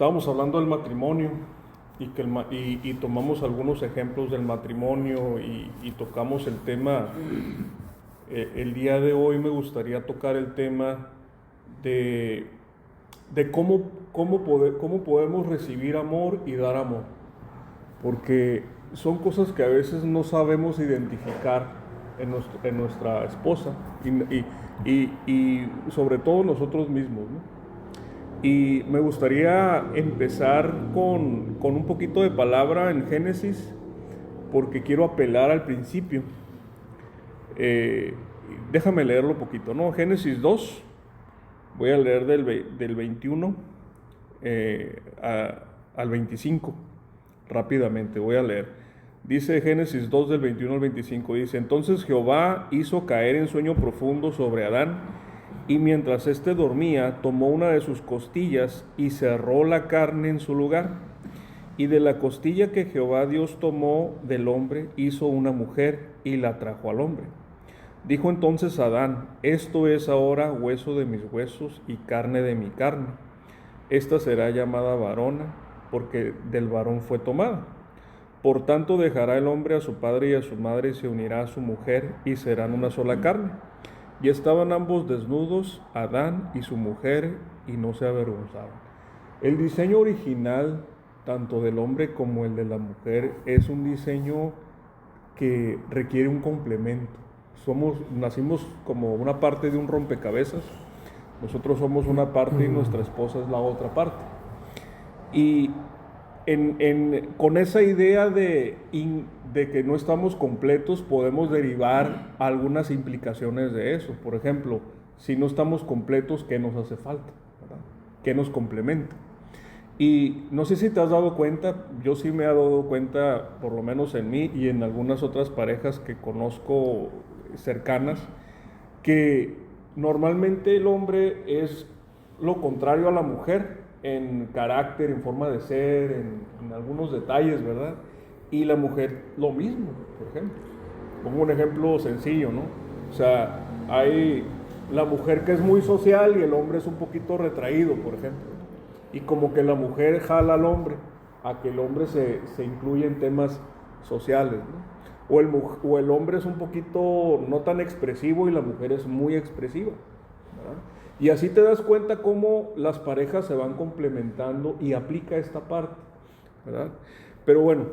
Estábamos hablando del matrimonio y tomamos algunos ejemplos del matrimonio y tocamos el tema. El día de hoy me gustaría tocar el tema de cómo podemos recibir amor y dar amor, porque son cosas que a veces no sabemos identificar en nuestra esposa y sobre todo nosotros mismos, ¿no? Y me gustaría empezar con un poquito de palabra en Génesis, porque quiero apelar al principio. Eh, Déjame leerlo poquito, ¿no? Génesis 2, voy a leer del 21 al 25, rápidamente voy a leer. Dice Génesis 2 del 21 al 25, dice: Entonces Jehová hizo caer en sueño profundo sobre Adán, y mientras éste dormía, tomó una de sus costillas y cerró la carne en su lugar. Y de la costilla que Jehová Dios tomó del hombre, hizo una mujer y la trajo al hombre. Dijo entonces Adán: Esto es ahora hueso de mis huesos y carne de mi carne. Esta será llamada varona, porque del varón fue tomada. Por tanto dejará el hombre a su padre y a su madre y se unirá a su mujer y serán una sola carne. Y estaban ambos desnudos, Adán y su mujer, y no se avergonzaban. El diseño original, tanto del hombre como el de la mujer, es un diseño que requiere un complemento. Nacimos como una parte de un rompecabezas. Nosotros somos una parte y nuestra esposa es la otra parte. Y con esa idea de que no estamos completos, podemos derivar algunas implicaciones de eso. Por ejemplo, si no estamos completos, ¿qué nos hace falta? ¿Verdad? ¿Qué nos complementa? Y no sé si te has dado cuenta, yo sí me he dado cuenta, por lo menos en mí y en algunas otras parejas que conozco cercanas, que normalmente el hombre es lo contrario a la mujer en carácter, en forma de ser, en algunos detalles, ¿verdad? Y la mujer lo mismo, por ejemplo. Pongo un ejemplo sencillo, ¿no? O sea, hay la mujer que es muy social y el hombre es un poquito retraído, por ejemplo. Y como que la mujer jala al hombre a que el hombre se incluya en temas sociales, ¿no? O el hombre es un poquito no tan expresivo y la mujer es muy expresiva, ¿verdad? Y así te das cuenta cómo las parejas se van complementando y aplica esta parte, ¿verdad? Pero bueno,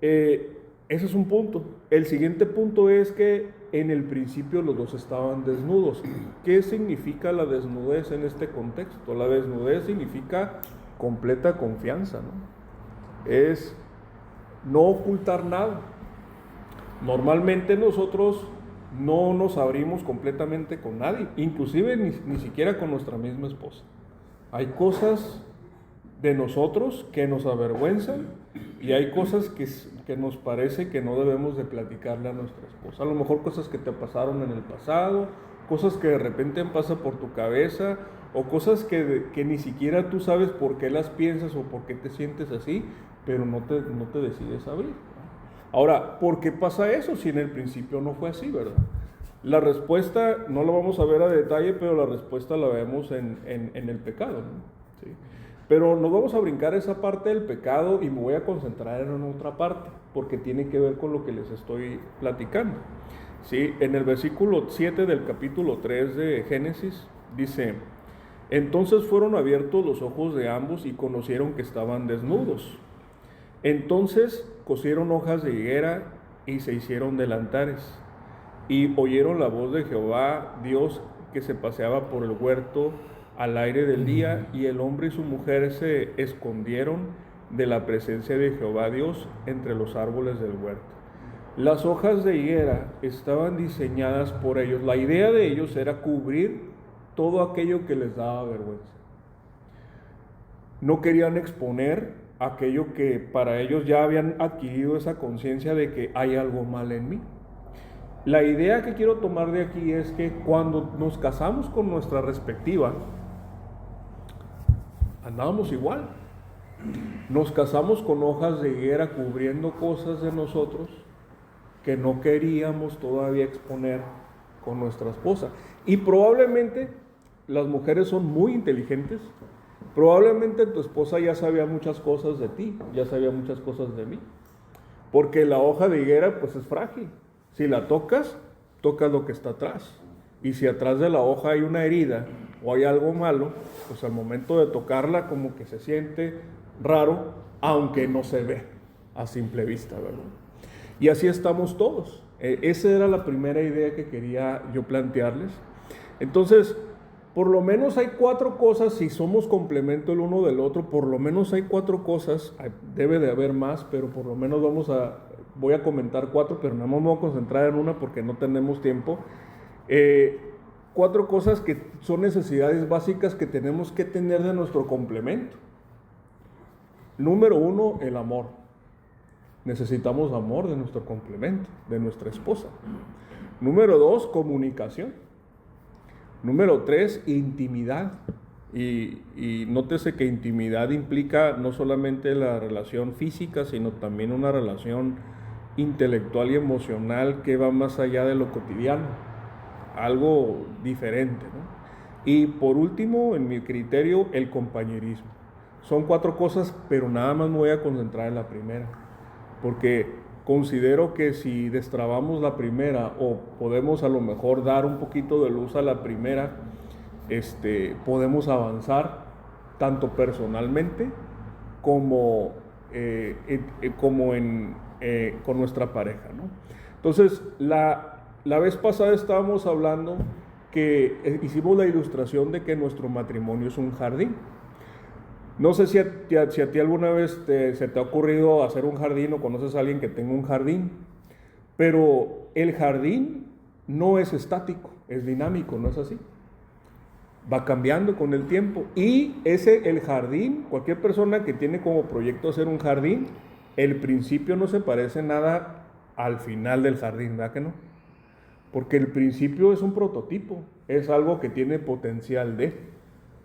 ese es un punto. El siguiente punto es que en el principio los dos estaban desnudos. ¿Qué significa la desnudez en este contexto? La desnudez significa completa confianza, ¿no? Es no ocultar nada. Normalmente nosotros no nos abrimos completamente con nadie, inclusive ni siquiera con nuestra misma esposa. Hay cosas de nosotros que nos avergüenzan y hay cosas que nos parece que no debemos de platicarle a nuestra esposa. A lo mejor cosas que te pasaron en el pasado, cosas que de repente pasan por tu cabeza o cosas que ni siquiera tú sabes por qué las piensas o por qué te sientes así, pero no te decides abrir. Ahora, ¿por qué pasa eso si en el principio no fue así, verdad? La respuesta no la vamos a ver a detalle, pero la respuesta la vemos en el pecado, ¿no? ¿Sí? Pero nos vamos a brincar esa parte del pecado y me voy a concentrar en otra parte, porque tiene que ver con lo que les estoy platicando. ¿Sí? En el versículo 7 del capítulo 3 de Génesis dice: Entonces fueron abiertos los ojos de ambos y conocieron que estaban desnudos. Entonces cosieron hojas de higuera y se hicieron delantares. Y oyeron la voz de Jehová Dios que se paseaba por el huerto al aire del día, y el hombre y su mujer se escondieron de la presencia de Jehová Dios entre los árboles del huerto. Las hojas de higuera estaban diseñadas por ellos. La idea de ellos era cubrir todo aquello que les daba vergüenza. No querían exponer aquello que para ellos ya habían adquirido esa conciencia de que hay algo mal en mí. La idea que quiero tomar de aquí es que cuando nos casamos con nuestra respectiva, andábamos igual. Nos casamos con hojas de higuera cubriendo cosas de nosotros que no queríamos todavía exponer con nuestra esposa. Y probablemente las mujeres son muy inteligentes Probablemente tu esposa ya sabía muchas cosas de ti, ya sabía muchas cosas de mí. Porque la hoja de higuera pues es frágil. Si la tocas, tocas lo que está atrás. Y si atrás de la hoja hay una herida o hay algo malo, pues al momento de tocarla como que se siente raro, aunque no se ve a simple vista, ¿verdad? Y así estamos todos. Esa era la primera idea que quería yo plantearles. Entonces, por lo menos hay 4 cosas, si somos complemento el uno del otro, por lo menos hay 4 cosas, debe de haber más, pero por lo menos voy a comentar 4, pero no me voy a concentrar en una porque no tenemos tiempo. 4 cosas que son necesidades básicas que tenemos que tener de nuestro complemento. Número 1, el amor. Necesitamos amor de nuestro complemento, de nuestra esposa. Número 2, comunicación. Número 3, intimidad. Y nótese que intimidad implica no solamente la relación física, sino también una relación intelectual y emocional que va más allá de lo cotidiano, algo diferente, ¿no? Y por último, en mi criterio, el compañerismo. Son 4 cosas, pero nada más me voy a concentrar en la primera, porque considero que si destrabamos la primera o podemos a lo mejor dar un poquito de luz a la primera, podemos avanzar tanto personalmente como con nuestra pareja, ¿no? Entonces, la vez pasada estábamos hablando que hicimos la ilustración de que nuestro matrimonio es un jardín. No sé si a ti alguna vez se te ha ocurrido hacer un jardín o conoces a alguien que tenga un jardín, pero el jardín no es estático, es dinámico, ¿no es así? Va cambiando con el tiempo y el jardín, cualquier persona que tiene como proyecto hacer un jardín, el principio no se parece nada al final del jardín, ¿verdad que no? Porque el principio es un prototipo, es algo que tiene potencial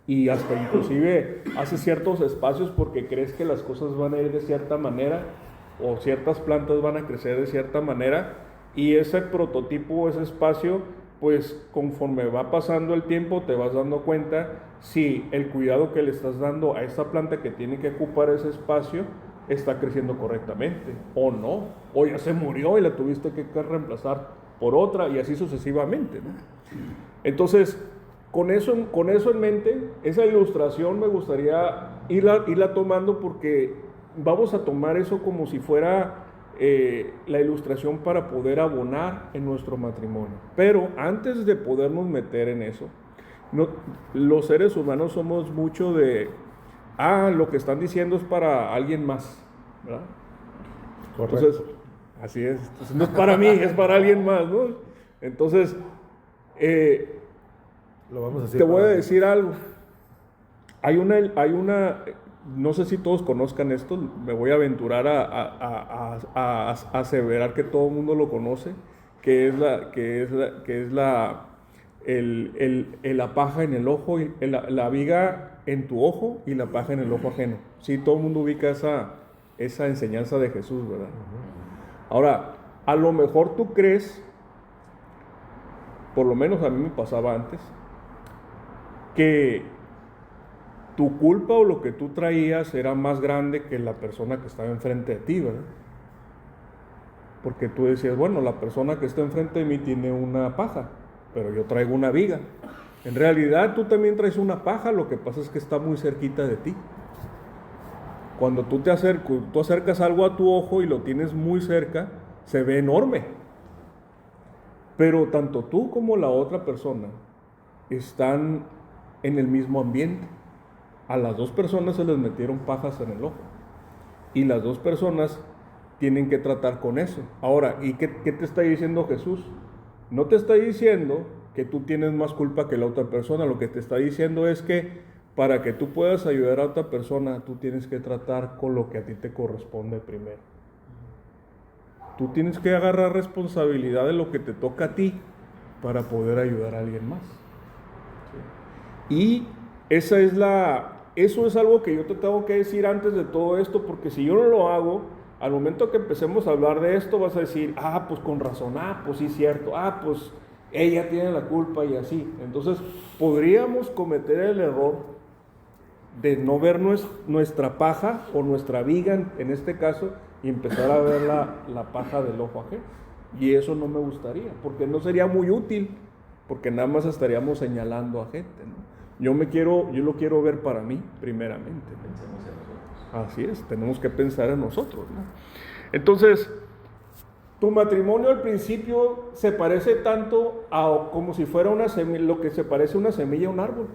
y hasta inclusive hace ciertos espacios porque crees que las cosas van a ir de cierta manera o ciertas plantas van a crecer de cierta manera y ese prototipo, ese espacio, pues conforme va pasando el tiempo te vas dando cuenta si el cuidado que le estás dando a esta planta que tiene que ocupar ese espacio está creciendo correctamente o no, o ya se murió y la tuviste que reemplazar por otra y así sucesivamente, ¿no? Entonces, con eso en mente, esa ilustración me gustaría irla tomando porque vamos a tomar eso como si fuera la ilustración para poder abonar en nuestro matrimonio. Pero antes de podernos meter en eso, los seres humanos somos mucho de, lo que están diciendo es para alguien más, ¿verdad? Correcto. Entonces, así es. Entonces, no es para mí, es para alguien más, ¿no? Entonces, te voy a decir algo. Hay una, no sé si todos conozcan esto, me voy a aventurar a aseverar que todo el mundo lo conoce, que es la paja en el ojo, la viga en tu ojo y la paja en el ojo ajeno. Sí, todo el mundo ubica esa enseñanza de Jesús, ¿verdad? Ahora, a lo mejor tú crees, por lo menos a mí me pasaba antes, que tu culpa o lo que tú traías era más grande que la persona que estaba enfrente de ti, ¿verdad? Porque tú decías, bueno, la persona que está enfrente de mí tiene una paja, pero yo traigo una viga. En realidad tú también traes una paja, lo que pasa es que está muy cerquita de ti. Cuando tú acercas algo a tu ojo y lo tienes muy cerca, se ve enorme. Pero tanto tú como la otra persona están en el mismo ambiente. A las 2 personas se les metieron pajas en el ojo. Y las 2 personas tienen que tratar con eso. Ahora, ¿y qué te está diciendo Jesús? No te está diciendo que tú tienes más culpa que la otra persona. Lo que te está diciendo es que para que tú puedas ayudar a otra persona, tú tienes que tratar con lo que a ti te corresponde primero. Tú tienes que agarrar responsabilidad de lo que te toca a ti para poder ayudar a alguien más. ¿Sí? Y eso es algo que yo te tengo que decir antes de todo esto, porque si yo no lo hago, al momento que empecemos a hablar de esto, vas a decir, pues con razón, pues sí es cierto, pues ella tiene la culpa y así. Entonces, podríamos cometer el error de no ver nuestra paja o nuestra viga en este caso y empezar a ver la paja del ojo ajeno. Y eso no me gustaría, porque no sería muy útil, porque nada más estaríamos señalando a gente, ¿no? Yo lo quiero ver para mí, primeramente. Pensemos en nosotros. Así es, tenemos que pensar en nosotros, ¿no? Entonces, tu matrimonio al principio se parece tanto como si fuera una semilla, lo que se parece a una semilla a un árbol.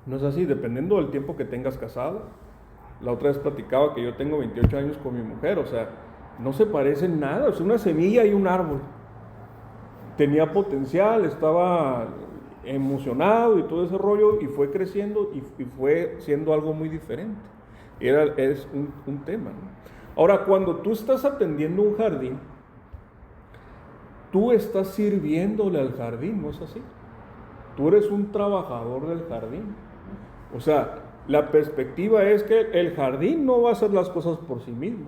No es así, dependiendo del tiempo que tengas casado. La otra vez platicaba que yo tengo 28 años con mi mujer, o sea, no se parecen nada, es una semilla y un árbol. Tenía potencial, estaba emocionado y todo ese rollo, y fue creciendo y fue siendo algo muy diferente. Es un tema, ¿no? Ahora, cuando tú estás atendiendo un jardín, tú estás sirviéndole al jardín, ¿no es así? Tú eres un trabajador del jardín. O sea, la perspectiva es que el jardín no va a hacer las cosas por sí mismo.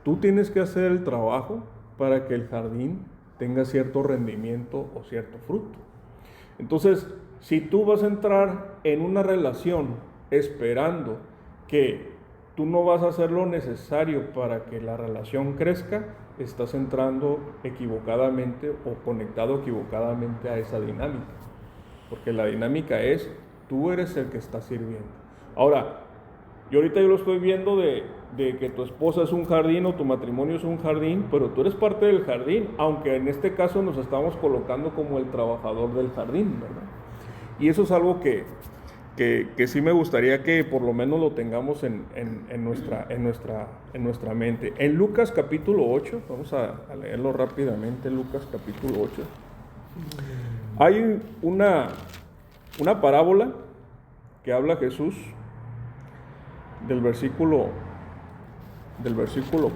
Tú tienes que hacer el trabajo para que el jardín tenga cierto rendimiento o cierto fruto. Entonces, si tú vas a entrar en una relación esperando que tú no vas a hacer lo necesario para que la relación crezca, estás entrando equivocadamente o conectado equivocadamente a esa dinámica. Porque la dinámica es, tú eres el que está sirviendo. Ahora, yo lo estoy viendo de que tu esposa es un jardín o tu matrimonio es un jardín, pero tú eres parte del jardín, aunque en este caso nos estamos colocando como el trabajador del jardín, ¿verdad? Y eso es algo que sí me gustaría que por lo menos lo tengamos en nuestra mente. En Lucas capítulo 8, vamos a leerlo rápidamente, Lucas capítulo 8. Hay una parábola que habla Jesús del versículo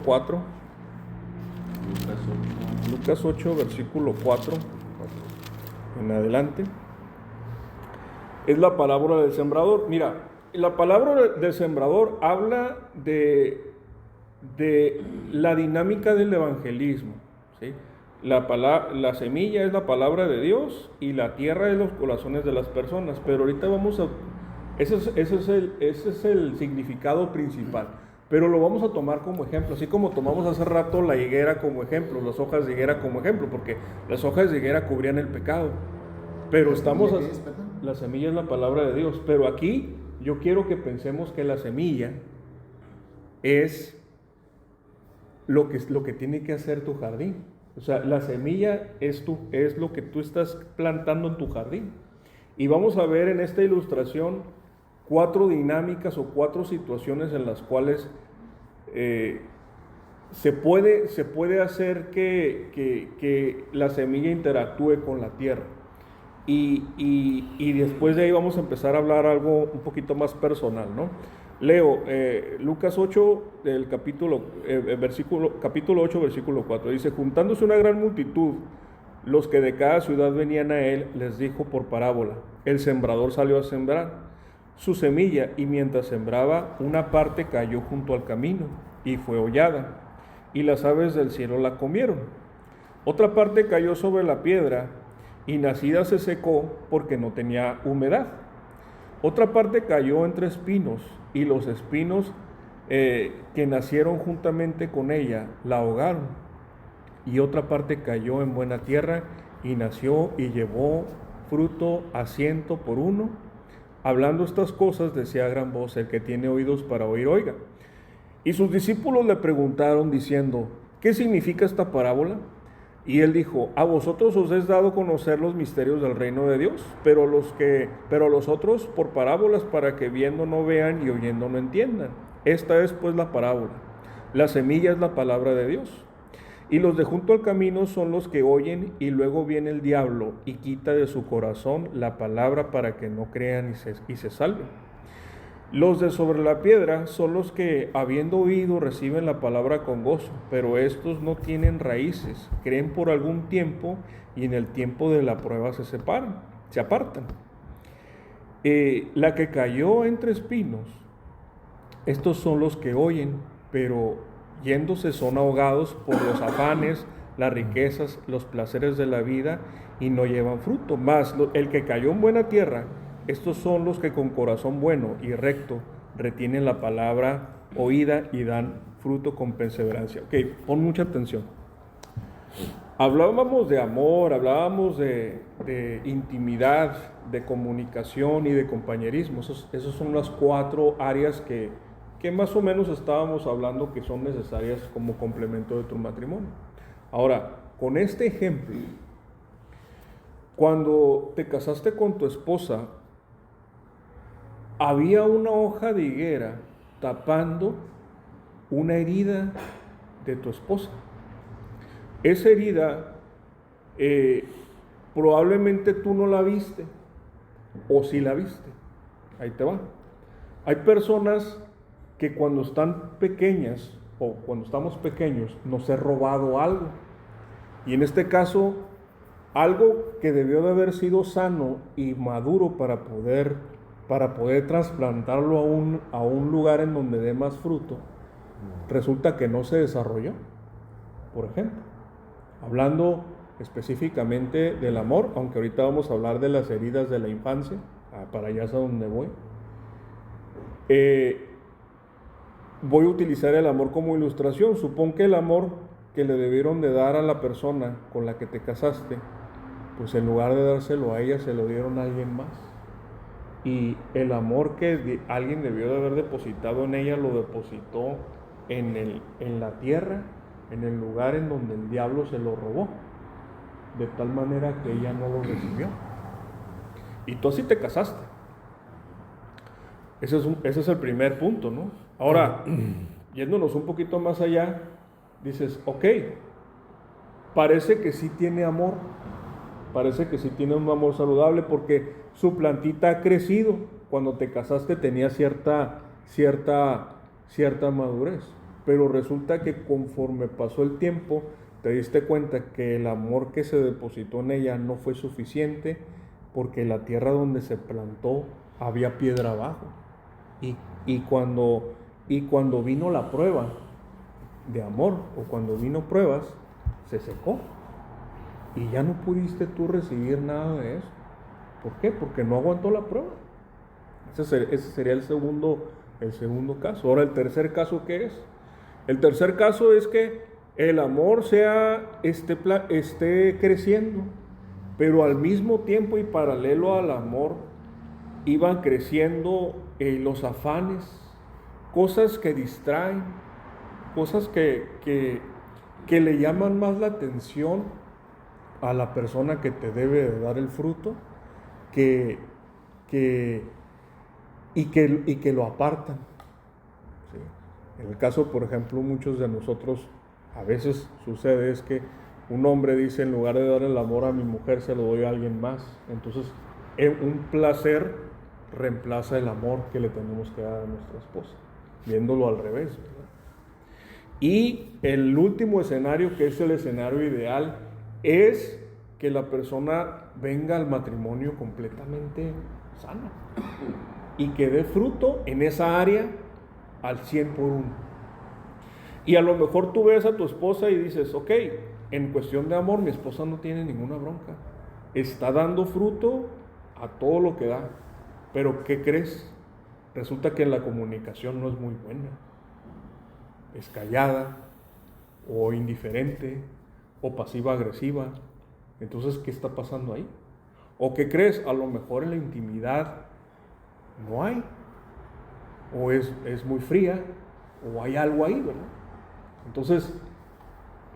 4. Lucas 8, versículo 4 en adelante. Es la parábola del sembrador. Mira, la palabra del sembrador habla de la dinámica del evangelismo, ¿sí? La semilla es la palabra de Dios y la tierra es los corazones de las personas. Pero ahorita ese es el significado principal. Pero lo vamos a tomar como ejemplo, así como tomamos hace rato la higuera como ejemplo, las hojas de higuera como ejemplo, porque las hojas de higuera cubrían el pecado. Pero la semilla es la palabra de Dios. Pero aquí yo quiero que pensemos que la semilla es lo que tiene que hacer tu jardín. O sea, la semilla es lo que tú estás plantando en tu jardín. Y vamos a ver en esta ilustración 4 dinámicas o 4 situaciones en las cuales se puede hacer que la semilla interactúe con la tierra. Y después de ahí vamos a empezar a hablar algo un poquito más personal, ¿no? Leo Lucas 8, del capítulo 8, versículo 4. Dice: juntándose una gran multitud, los que de cada ciudad venían a él, les dijo por parábola: el sembrador salió a sembrar su semilla, y mientras sembraba, una parte cayó junto al camino, y fue hollada, y las aves del cielo la comieron. Otra parte cayó sobre la piedra, y nacida se secó porque no tenía humedad. Otra parte cayó entre espinos, y los espinos que nacieron juntamente con ella la ahogaron. Y otra parte cayó en buena tierra, y nació y llevó fruto a 100 por uno. Hablando estas cosas, decía a gran voz: el que tiene oídos para oír, oiga. Y sus discípulos le preguntaron diciendo: ¿qué significa esta parábola? Y él dijo: a vosotros os es dado conocer los misterios del reino de Dios, pero a los otros por parábolas, para que viendo no vean y oyendo no entiendan. Esta es pues la parábola. La semilla es la palabra de Dios. Y los de junto al camino son los que oyen, y luego viene el diablo y quita de su corazón la palabra para que no crean y se salven. Los de sobre la piedra son los que, habiendo oído, reciben la palabra con gozo, pero estos no tienen raíces, creen por algún tiempo, y en el tiempo de la prueba se apartan. La que cayó entre espinos, estos son los que oyen, pero yéndose son ahogados por los afanes, las riquezas, los placeres de la vida, y no llevan fruto. Mas el que cayó en buena tierra estos son los que con corazón bueno y recto retienen la palabra oída y dan fruto con perseverancia. Ok, pon mucha atención. Hablábamos de amor, hablábamos de intimidad, de comunicación y de compañerismo. Esas son las 4 áreas que más o menos estábamos hablando que son necesarias como complemento de tu matrimonio. Ahora, con este ejemplo, cuando te casaste con tu esposa, había una hoja de higuera tapando una herida de tu esposa. Esa herida probablemente tú no la viste, o sí la viste. Ahí te va. Hay personas que cuando están pequeñas o cuando estamos pequeños nos he robado algo. Y en este caso, algo que debió de haber sido sano y maduro para poder trasplantarlo a un lugar en donde dé más fruto, resulta que no se desarrolló. Por ejemplo, hablando específicamente del amor, aunque ahorita vamos a hablar de las heridas de la infancia, para allá es a donde voy. Voy a utilizar el amor como ilustración. Supón que el amor que le debieron de dar a la persona con la que te casaste, pues en lugar de dárselo a ella, se lo dieron a alguien más. Y el amor que alguien debió de haber depositado en ella, lo depositó en la tierra, en el lugar en donde el diablo se lo robó, de tal manera que ella no lo recibió. Y tú así te casaste. Ese es el primer punto, ¿no? Ahora, yéndonos un poquito más allá, dices, ok, parece que sí tiene amor, parece que sí tiene un amor saludable porque su plantita ha crecido. Cuando te casaste tenía cierta madurez, pero resulta que conforme pasó el tiempo te diste cuenta que el amor que se depositó en ella no fue suficiente, porque la tierra donde se plantó había piedra abajo. Y cuando vino la prueba de amor, o cuando vino pruebas, se secó. Y ya no pudiste tú recibir nada de eso. ¿Por qué? Porque no aguantó la prueba. Ese sería el segundo caso. Ahora, el tercer caso, ¿qué es? El tercer caso es que el amor esté creciendo, pero al mismo tiempo y paralelo al amor iban creciendo los afanes, cosas que distraen, cosas que le llaman más la atención a la persona que te debe de dar el fruto, y que lo apartan. ¿Sí? En el caso, por ejemplo, muchos de nosotros, a veces sucede es que un hombre dice, en lugar de dar el amor a mi mujer, se lo doy a alguien más. Entonces, un placer reemplaza el amor que le tenemos que dar a nuestra esposa, viéndolo al revés, ¿verdad? Y el último escenario, que es el escenario ideal, es que la persona venga al matrimonio completamente sana y que dé fruto en esa área al 100 por 1. Y a lo mejor tú ves a tu esposa y dices, ok, en cuestión de amor mi esposa no tiene ninguna bronca, está dando fruto a todo lo que da, pero ¿qué crees? Resulta que la comunicación no es muy buena, es callada o indiferente o pasiva-agresiva. Entonces, ¿qué está pasando ahí? ¿O qué crees? A lo mejor en la intimidad no hay, o es muy fría, o hay algo ahí, ¿verdad? Entonces,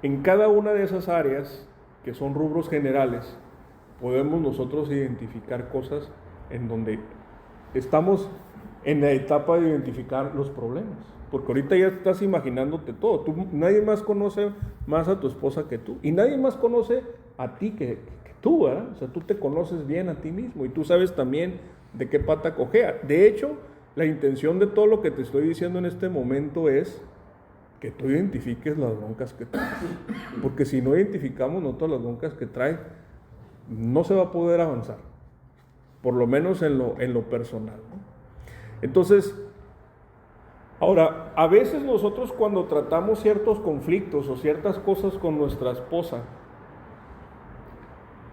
en cada una de esas áreas, que son rubros generales, podemos nosotros identificar cosas en donde estamos en la etapa de identificar los problemas. Porque ahorita ya estás imaginándote todo. Nadie más conoce más a tu esposa que tú. Y nadie más conoce a ti que tú, ¿verdad? O sea, tú te conoces bien a ti mismo y tú sabes también de qué pata cojea. De hecho, la intención de todo lo que te estoy diciendo en este momento es que tú identifiques las broncas que traes. Porque si no identificamos nosotros las broncas que traes, no se va a poder avanzar. Por lo menos en lo personal, ¿no? Entonces, ahora, a veces nosotros cuando tratamos ciertos conflictos o ciertas cosas con nuestra esposa,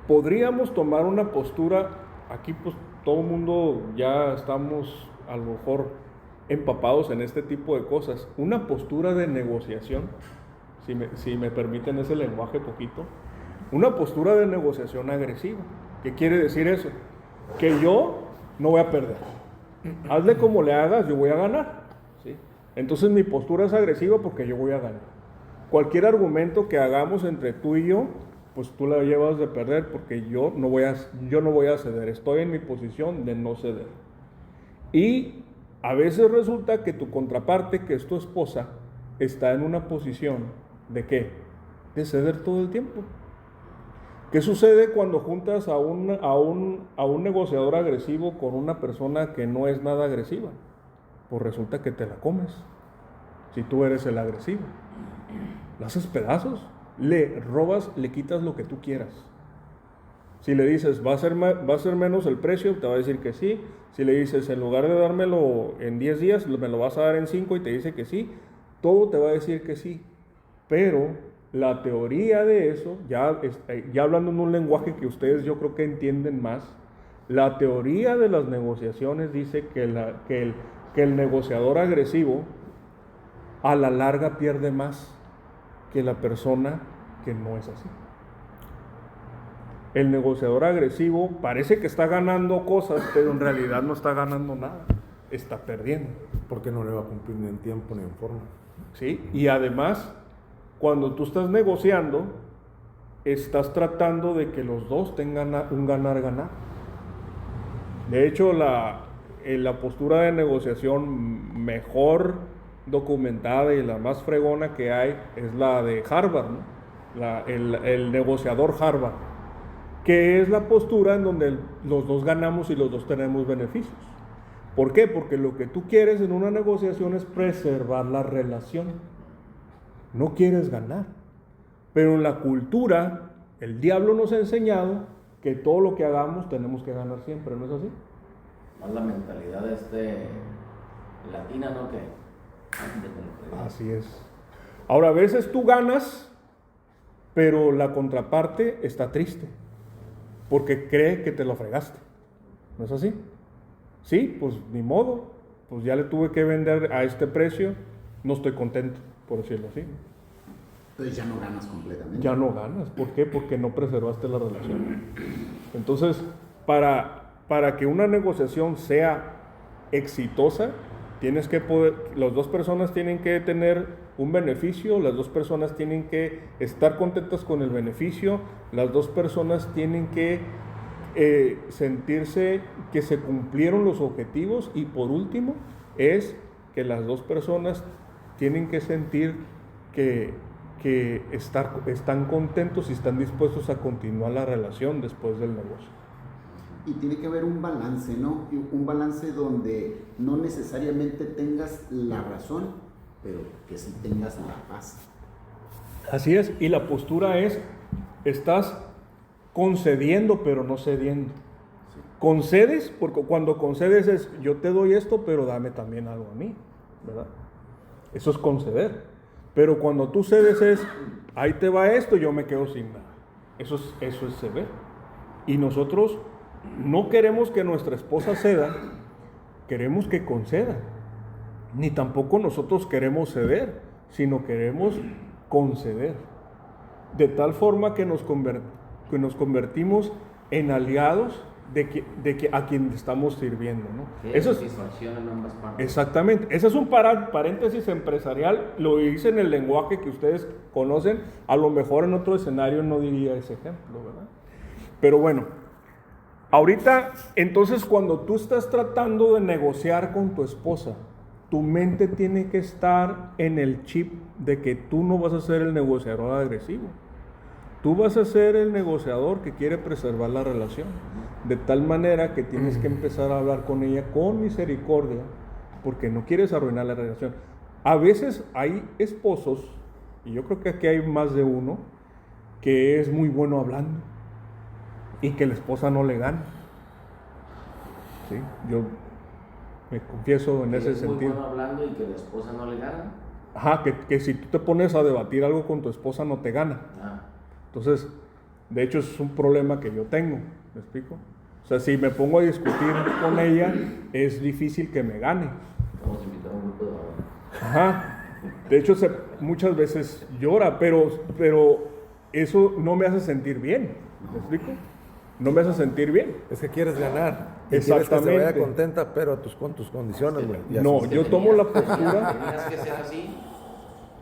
podríamos tomar una postura, aquí pues todo el mundo ya estamos a lo mejor empapados en este tipo de cosas. Una postura de negociación, si me permiten ese lenguaje poquito, una postura de negociación agresiva. ¿Qué quiere decir eso? Que yo no voy a perder. Hazle como le hagas, yo voy a ganar. ¿Sí? Entonces mi postura es agresiva porque yo voy a ganar. Cualquier argumento que hagamos entre tú y yo, pues tú la llevas de perder porque yo no voy a ceder. Estoy en mi posición de no ceder. Y a veces resulta que tu contraparte, que es tu esposa, está en una posición ¿de qué? De ceder todo el tiempo. ¿Qué sucede cuando juntas a un negociador agresivo con una persona que no es nada agresiva? Pues resulta que te la comes, si tú eres el agresivo. La haces pedazos, le robas, le quitas lo que tú quieras. Si le dices, va a ser menos el precio, te va a decir que sí. Si le dices, en lugar de dármelo en 10 días, me lo vas a dar en 5 y te dice que sí, todo te va a decir que sí. Pero la teoría de eso, ya hablando en un lenguaje que ustedes yo creo que entienden más, la teoría de las negociaciones dice que el negociador agresivo a la larga pierde más que la persona que no es así. El negociador agresivo parece que está ganando cosas, pero en realidad no está ganando nada, está perdiendo. Porque no le va a cumplir ni en tiempo ni en forma. ¿Sí? Y además, cuando tú estás negociando, estás tratando de que los dos tengan un ganar-ganar. De hecho, la postura de negociación mejor documentada y la más fregona que hay es la de Harvard, ¿no? El negociador Harvard, que es la postura en donde los dos ganamos y los dos tenemos beneficios. ¿Por qué? Porque lo que tú quieres en una negociación es preservar la relación. No quieres ganar. Pero en la cultura, el diablo nos ha enseñado que todo lo que hagamos tenemos que ganar siempre, ¿no es así? Más la mentalidad latina, ¿no? Así es. Ahora, a veces tú ganas, pero la contraparte está triste, porque cree que te lo fregaste. ¿No es así? Sí, pues ni modo, pues ya le tuve que vender a este precio, no estoy contento, por decirlo así. Entonces ya no ganas completamente. Ya no ganas, ¿por qué? Porque no preservaste la relación. Entonces, para que una negociación sea exitosa, las dos personas tienen que tener un beneficio, las dos personas tienen que estar contentas con el beneficio, las dos personas tienen que sentirse que se cumplieron los objetivos, y por último es que las dos personas tienen que sentir que están contentos y están dispuestos a continuar la relación después del negocio. Y tiene que haber un balance, ¿no? Un balance donde no necesariamente tengas la razón, pero que sí tengas la paz. Así es, y la postura es, estás concediendo pero no cediendo. Sí. Concedes, porque cuando concedes es, yo te doy esto, pero dame también algo a mí, ¿verdad? Eso es conceder. Pero cuando tú cedes es, ahí te va esto, yo me quedo sin nada. Eso es ceder. Y nosotros no queremos que nuestra esposa ceda, queremos que conceda. Ni tampoco nosotros queremos ceder, sino queremos conceder. De tal forma que nos convertimos en aliados de a quien estamos sirviendo, ¿no? Sí, eso es satisfacción en ambas partes. Exactamente. Ese es un paréntesis empresarial. Lo hice en el lenguaje que ustedes conocen. A lo mejor en otro escenario no diría ese ejemplo, ¿verdad? Pero bueno, ahorita, entonces, cuando tú estás tratando de negociar con tu esposa, tu mente tiene que estar en el chip de que tú no vas a ser el negociador agresivo. Tú vas a ser el negociador que quiere preservar la relación. De tal manera que tienes que empezar a hablar con ella con misericordia, porque no quieres arruinar la relación. A veces hay esposos, y yo creo que aquí hay más de uno, que es muy bueno hablando y que la esposa no le gana. ¿Sí? Yo me confieso en ese sentido. Es muy bueno hablando y que la esposa no le gana. Ajá, que si tú te pones a debatir algo con tu esposa no te gana. Entonces, de hecho es un problema que yo tengo, ¿me explico? sea, si me pongo a discutir con ella, es difícil que me gane. Vamos a invitar a un grupo de abogados. Ajá. De hecho, muchas veces llora, pero eso no me hace sentir bien. ¿Me explico? No me hace sentir bien. Es que quieres ganar. Y quieres que se Exactamente. vaya contenta, pero con tus condiciones, güey. Y así No, es. yo tomo la postura. Tenías que ser así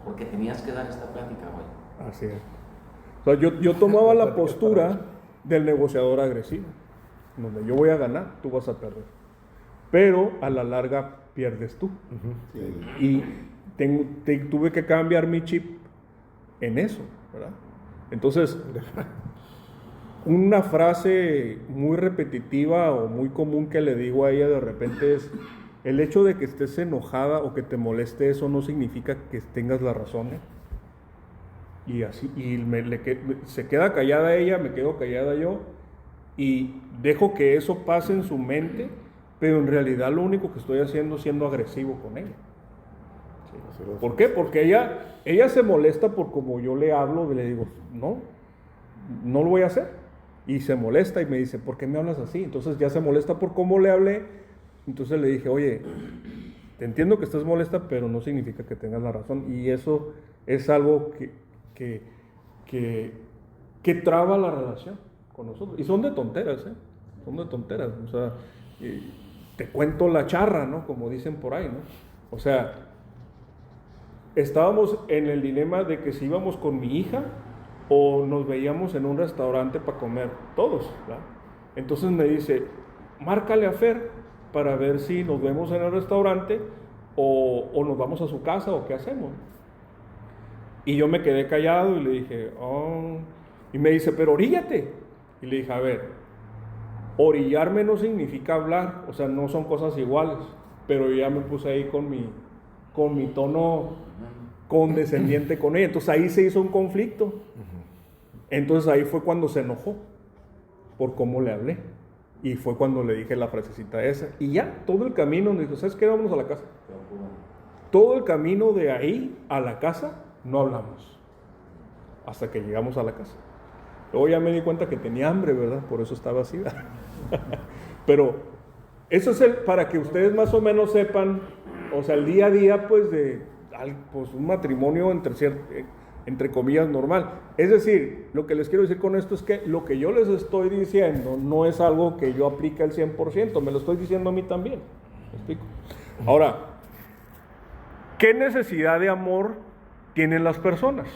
porque tenías que dar esta plática, güey. Así es. O sea, yo tomaba la postura del negociador agresivo, donde yo voy a ganar, tú vas a perder. Pero a la larga pierdes tú. Sí. Y tuve que cambiar mi chip en eso, ¿verdad? Entonces, una frase muy repetitiva o muy común que le digo a ella de repente es: el hecho de que estés enojada o que te moleste eso no significa que tengas la razón, ¿eh? Y así, se queda callada ella, me quedo callada yo, y dejo que eso pase en su mente, pero en realidad lo único que estoy haciendo es siendo agresivo con ella. Así es. ¿Por qué? Porque ella se molesta por como yo le hablo, le digo, no lo voy a hacer. Y se molesta y me dice, ¿por qué me hablas así? Entonces ya se molesta por cómo le hablé. Entonces le dije, oye, te entiendo que estás molesta, pero no significa que tengas la razón. Y eso es algo que traba la relación con nosotros. Y son de tonteras, ¿eh? Son de tonteras. O sea, te cuento la charra, ¿no? Como dicen por ahí, ¿no? O sea, estábamos en el dilema de que si íbamos con mi hija o nos veíamos en un restaurante para comer todos, ¿verdad? Entonces me dice, márcale a Fer para ver si nos vemos en el restaurante o nos vamos a su casa o qué hacemos. Y yo me quedé callado y le dije, oh. Y me dice, pero oríllate. Y le dije, a ver, orillarme no significa hablar, o sea, no son cosas iguales, pero yo ya me puse ahí con mi tono condescendiente con ella. Entonces ahí se hizo un conflicto. Entonces ahí fue cuando se enojó por cómo le hablé. Y fue cuando le dije la frasecita esa. Y ya, todo el camino me dijo, ¿sabes qué? Vámonos a la casa. Todo el camino de ahí a la casa no hablamos. Hasta que llegamos a la casa. Luego ya me di cuenta que tenía hambre, ¿verdad? Por eso estaba así. Pero eso es para que ustedes más o menos sepan, o sea, el día a día, pues, pues un matrimonio entre comillas normal. Es decir, lo que les quiero decir con esto es que lo que yo les estoy diciendo no es algo que yo aplique al 100%, me lo estoy diciendo a mí también. ¿Me explico? Ahora, ¿qué necesidad de amor tienen las personas?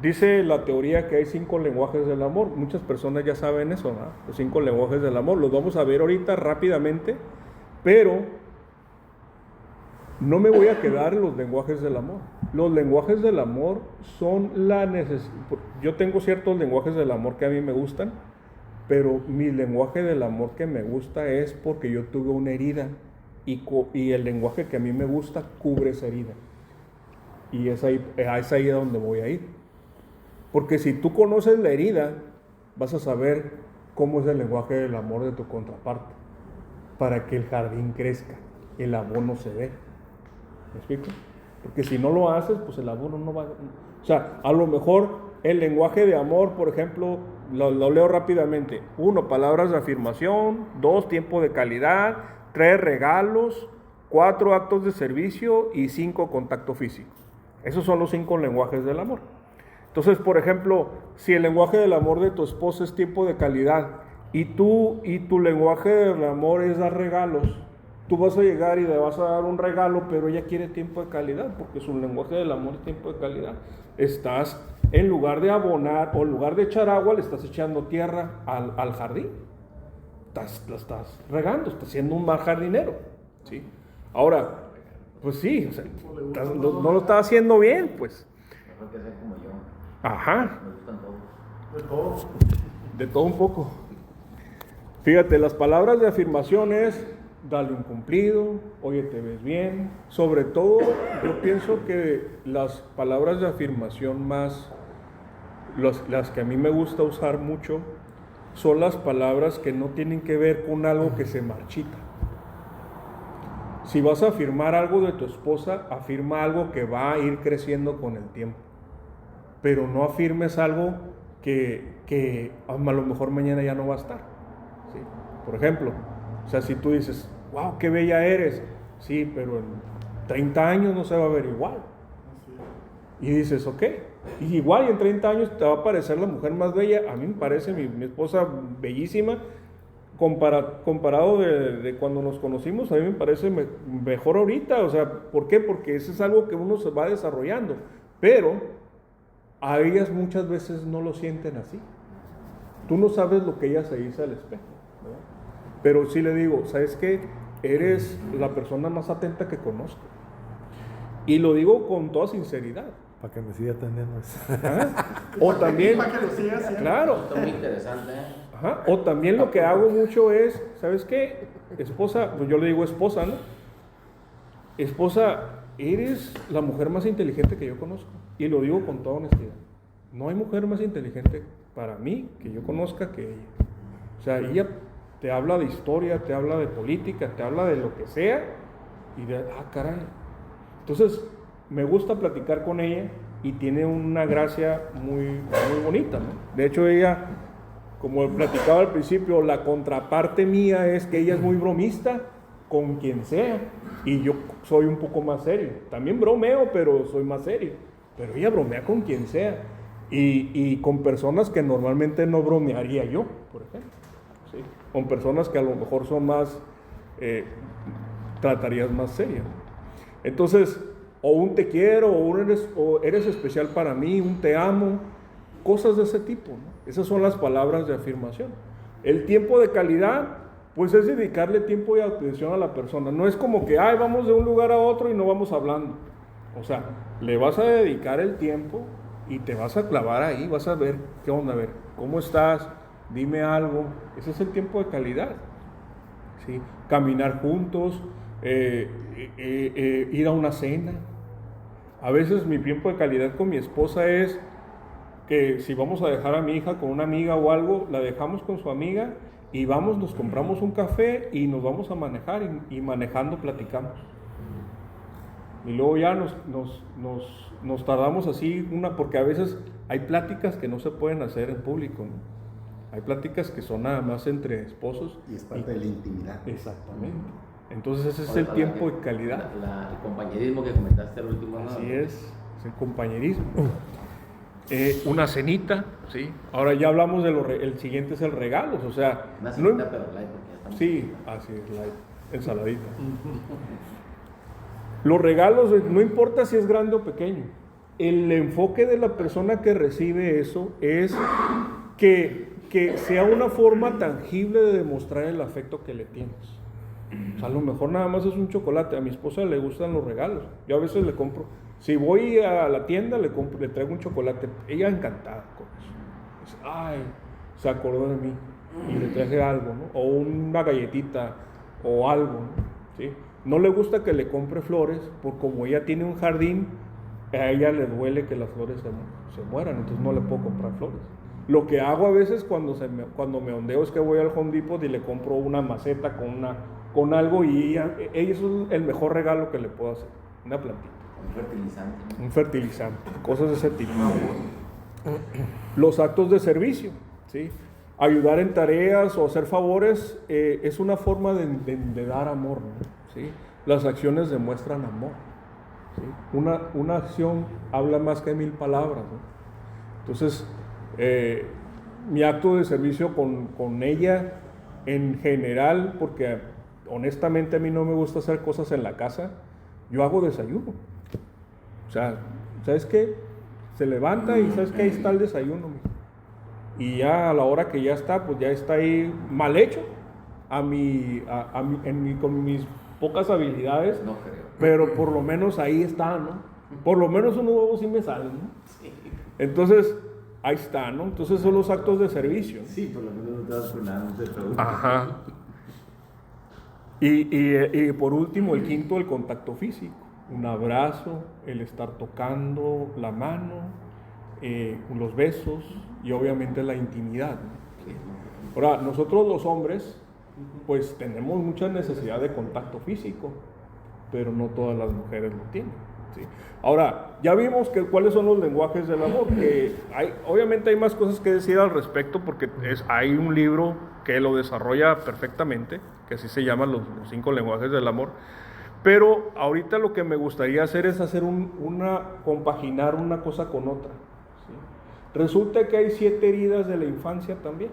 Dice la teoría que hay 5 lenguajes del amor. Muchas personas ya saben eso, ¿no? Los 5 lenguajes del amor. Los vamos a ver ahorita rápidamente, pero no me voy a quedar en los lenguajes del amor. Los lenguajes del amor son la necesidad. Yo tengo ciertos lenguajes del amor que a mí me gustan, pero mi lenguaje del amor que me gusta es porque yo tuve una herida y el lenguaje que a mí me gusta cubre esa herida. Y es ahí a donde voy a ir. Porque si tú conoces la herida, vas a saber cómo es el lenguaje del amor de tu contraparte, para que el jardín crezca, el abono se dé. ¿Me explico? Porque si no lo haces, pues el abono no va. O sea, a lo mejor el lenguaje de amor, por ejemplo, lo leo rápidamente. 1, palabras de afirmación. 2, tiempo de calidad. 3, regalos. 4, actos de servicio. Y 5, contacto físico. Esos son los 5 lenguajes del amor. Entonces, por ejemplo, si el lenguaje del amor de tu esposa es tiempo de calidad y tu lenguaje del amor es dar regalos, tú vas a llegar y le vas a dar un regalo, pero ella quiere tiempo de calidad, porque su lenguaje del amor es tiempo de calidad. Estás, en lugar de abonar o en lugar de echar agua, le estás echando tierra al jardín. Lo estás regando, estás siendo un mal jardinero, ¿sí? Ahora, pues sí, o sea, no lo estás haciendo bien, pues. Mejor que sea como yo. Ajá. Me gustan todos. De todo. De todo un poco. Fíjate, las palabras de afirmación es dale un cumplido, oye, te ves bien. Sobre todo, yo pienso que las palabras de afirmación más, las que a mí me gusta usar mucho, son las palabras que no tienen que ver con algo que se marchita. Si vas a afirmar algo de tu esposa, afirma algo que va a ir creciendo con el tiempo. Pero no afirmes algo que a lo mejor mañana ya no va a estar, ¿sí? Por ejemplo, o sea, si tú dices, wow, qué bella eres, sí, pero en 30 años no se va a ver igual. Y dices, ok, y igual y en 30 años te va a parecer la mujer más bella. A mí me parece mi esposa bellísima, comparado de cuando nos conocimos, a mí me parece mejor ahorita. O sea, ¿por qué? Porque eso es algo que uno se va desarrollando, pero a ellas muchas veces no lo sienten así. Tú no sabes lo que ella se dice al espejo, ¿verdad? Pero sí le digo, ¿sabes qué? Eres la persona más atenta que conozco. Y lo digo con toda sinceridad. Para que me siga atendiendo eso. O también, Para que lo siga haciendo. claro. Está muy interesante, ¿eh? Ajá. O también lo que hago mucho es, ¿sabes qué? Esposa, pues yo le digo esposa, ¿no? Esposa, eres la mujer más inteligente que yo conozco. Y lo digo con toda honestidad. No hay mujer más inteligente para mí que yo conozca que ella. O sea, ella te habla de historia, te habla de política, te habla de lo que sea. Y de, caray. Entonces, me gusta platicar con ella y tiene una gracia muy, muy bonita, ¿no? De hecho, ella, como platicaba al principio, la contraparte mía es que ella es muy bromista con quien sea y yo soy un poco más serio. También bromeo, pero soy más serio. Pero ella bromea con quien sea y con personas que normalmente no bromearía yo, por ejemplo, ¿sí? Con personas que a lo mejor son más, tratarías más serias. Entonces, o un te quiero, o eres especial para mí, un te amo, cosas de ese tipo, ¿no? Esas son las palabras de afirmación. El tiempo de calidad, pues es dedicarle tiempo y atención a la persona. No es como que, vamos de un lugar a otro y no vamos hablando. O sea, le vas a dedicar el tiempo y te vas a clavar ahí, vas a ver qué onda, a ver, ¿cómo estás? Dime algo. Ese es el tiempo de calidad, ¿sí? Caminar juntos, ir a una cena. A veces mi tiempo de calidad con mi esposa es que si vamos a dejar a mi hija con una amiga o algo, la dejamos con su amiga y vamos, nos compramos un café y nos vamos a manejar y manejando platicamos. Y luego ya nos tardamos así, porque a veces hay pláticas que no se pueden hacer en público, ¿no? Hay pláticas que son nada más entre esposos. Y es parte de la intimidad. Exactamente. Entonces ese es el tiempo de calidad. El compañerismo que comentaste al último, ¿no? Así es el compañerismo. Una cenita, ¿sí? Ahora ya hablamos el siguiente es el regalos, o sea... Una cenita, pero light, porque ya estamos... Sí, así es, light, ensaladita. Los regalos, no importa si es grande o pequeño, el enfoque de la persona que recibe eso es que sea una forma tangible de demostrar el afecto que le tienes. O sea, a lo mejor nada más es un chocolate. A mi esposa le gustan los regalos. Yo a veces le compro, si voy a la tienda le traigo un chocolate. Ella encantada con eso. Dice, se acordó de mí y le traje algo, ¿no? O una galletita o algo, ¿no? ¿Sí? No le gusta que le compre flores, porque como ella tiene un jardín, a ella le duele que las flores se mueran, entonces no le puedo comprar flores. Lo que hago a veces cuando me ondeo es que voy al Home Depot y le compro una maceta con algo y ella eso es el mejor regalo que le puedo hacer, una plantita. Un fertilizante, ¿no? Un fertilizante, cosas de ese tipo. Los actos de servicio, ¿sí? Ayudar en tareas o hacer favores es una forma de dar amor, ¿no? ¿Sí? Las acciones demuestran amor, ¿sí? Una acción habla más que 1000 palabras, ¿no? Entonces, mi acto de servicio con ella en general, porque honestamente a mí no me gusta hacer cosas en la casa, yo hago desayuno. O sea, ¿sabes qué? Se levanta y ¿sabes qué? Ahí está el desayuno. Y ya a la hora que ya está, pues ya está ahí mal hecho, con mis pocas habilidades, No creo. pero por lo menos ahí está, ¿no? Por lo menos unos huevos sí me salen, ¿no? Sí. Entonces, ahí está, ¿no? Entonces son los actos de servicio. Sí, por lo menos no te das con nada, no te preguntas. Ajá. Y por último, el quinto, el contacto físico. Un abrazo, el estar tocando la mano, los besos y obviamente la intimidad, ¿no? Sí. Ahora, nosotros los hombres, pues tenemos mucha necesidad de contacto físico, pero no todas las mujeres lo tienen. ¿sí? Ahora, ya vimos cuáles son los lenguajes del amor, que obviamente hay más cosas que decir al respecto, porque hay un libro que lo desarrolla perfectamente, que así se llaman los 5 lenguajes del amor, pero ahorita lo que me gustaría hacer es hacer compaginar una cosa con otra, ¿sí? Resulta que hay 7 heridas de la infancia también.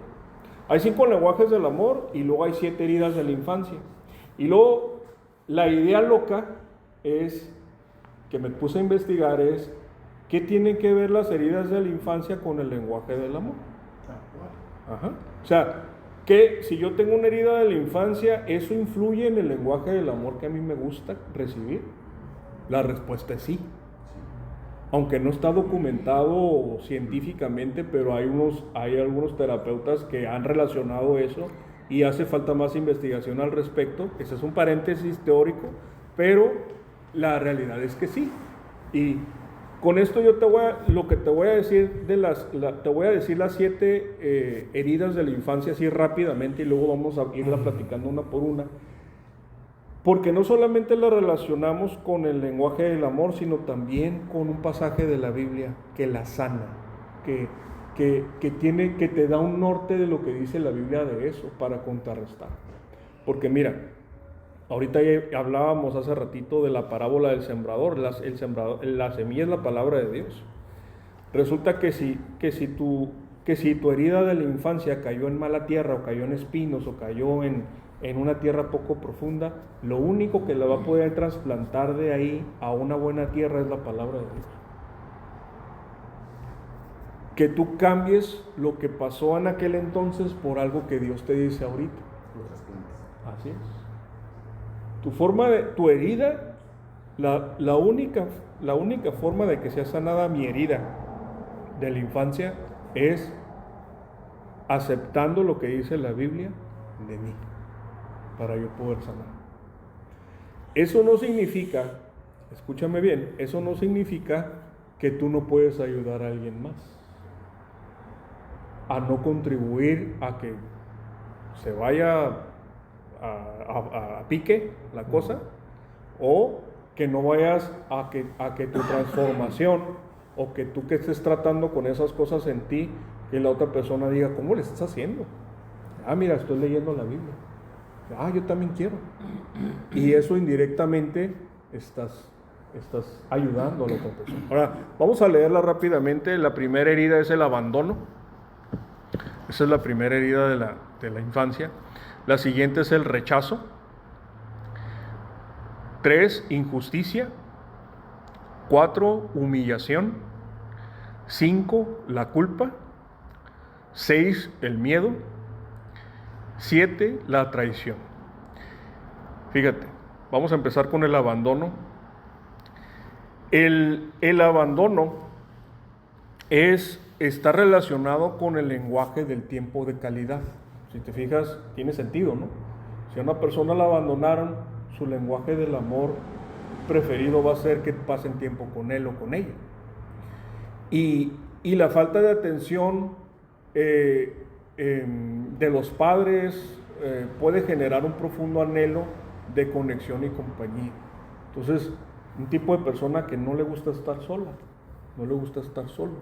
Hay 5 lenguajes del amor y luego hay 7 heridas de la infancia. Y luego la idea loca es, que me puse a investigar, es ¿qué tienen que ver las heridas de la infancia con el lenguaje del amor? Ajá. O sea, que si yo tengo una herida de la infancia, ¿eso influye en el lenguaje del amor que a mí me gusta recibir? La respuesta es sí. Aunque no está documentado científicamente, pero hay algunos terapeutas que han relacionado eso y hace falta más investigación al respecto. Ese es un paréntesis teórico, pero la realidad es que sí. Y con esto yo te voy a decir te voy a decir las 7 heridas de la infancia así rápidamente, y luego vamos a irla platicando una por una. Porque no solamente la relacionamos con el lenguaje del amor, sino también con un pasaje de la Biblia que la sana, que te da un norte de lo que dice la Biblia de eso para contrarrestar. Porque mira, ahorita ya hablábamos hace ratito de la parábola del sembrador. La semilla es la palabra de Dios. Resulta que si tu herida de la infancia cayó en mala tierra, o cayó en espinos, o cayó en una tierra poco profunda, lo único que la va a poder trasplantar de ahí a una buena tierra es la palabra de Dios. Que tú cambies lo que pasó en aquel entonces por algo que Dios te dice ahorita. Así es. Tu herida, la única forma de que sea sanada mi herida de la infancia es aceptando lo que dice la Biblia de mí, para yo poder sanar. Eso no significa, escúchame bien, eso no significa que tú no puedes ayudar a alguien más a no contribuir a que se vaya a pique la cosa, o que no vayas a que tu transformación, o que tú que estés tratando con esas cosas en ti, que la otra persona diga, ¿cómo le estás haciendo? Mira, estoy leyendo la Biblia. Yo también quiero. Y eso indirectamente estás ayudando a la otra persona. Ahora, vamos a leerla rápidamente. La primera herida es el abandono. Esa es la primera herida de la infancia. La siguiente es el rechazo. 3, injusticia. 4, humillación. 5, la culpa. 6, el miedo. 7, la traición. Fíjate, vamos a empezar con el abandono. El abandono está relacionado con el lenguaje del tiempo de calidad. Si te fijas, tiene sentido, ¿no? Si a una persona la abandonaron, su lenguaje del amor preferido va a ser que pasen tiempo con él o con ella. Y la falta de atención de los padres puede generar un profundo anhelo de conexión y compañía. Entonces, un tipo de persona que no le gusta estar sola, no le gusta estar solo.